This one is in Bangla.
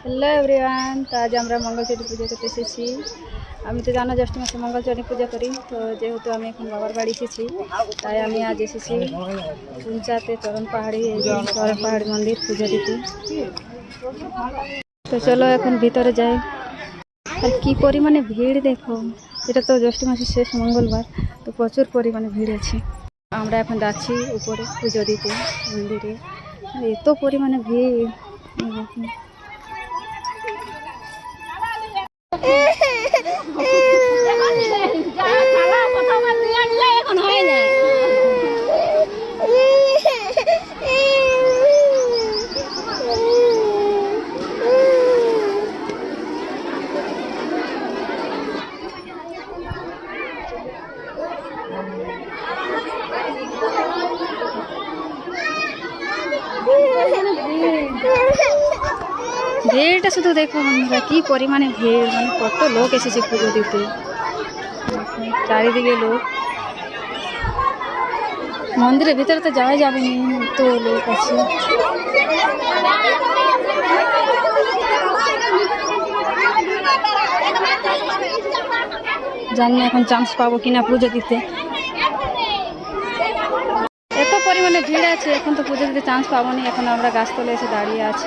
হ্যালো এভরিওয়ান, তো আজ আমরা মঙ্গলচণ্ডী পুজো করতে এসেছি। আমি তো জানো জ্যৈষ্ঠ মাসে মঙ্গলচণ্ডী পূজা করি, তো যেহেতু আমি এখন বাবার বাড়ি এসেছি তাই আমি আজ এসেছি পুঞ্চাতে চরণ পাহাড়ি মন্দির পুজো দিতে। তো চলো এখন ভিতরে যাই। আর কি পরিমাণে ভিড় দেখো, এটা তো জ্যৈষ্ঠ মাসের শেষ মঙ্গলবার, তো প্রচুর পরিমাণে ভিড় আছে। আমরা এখন যাচ্ছি উপরে পুজো দিতে মন্দিরে, এত পরিমাণে ভিড় দেখুন। ভিড়টা শুধু দেখো বন্ধুরা, কি পরিমাণে ভিড়, মানে কত লোক এসেছে পুজো দিতে, চারিদিকে লোক। মন্দিরের ভিতরে তো যাওয়া যাবে না, তো লোক আছে। জানি না এখন চান্স পাবো কিনা পুজো দিতে, এত পরিমাণে ভিড় আছে, এখন তো পুজো দিতে চান্স পাবো না। এখন আমরা গাছতলে এসে দাঁড়িয়ে আছি।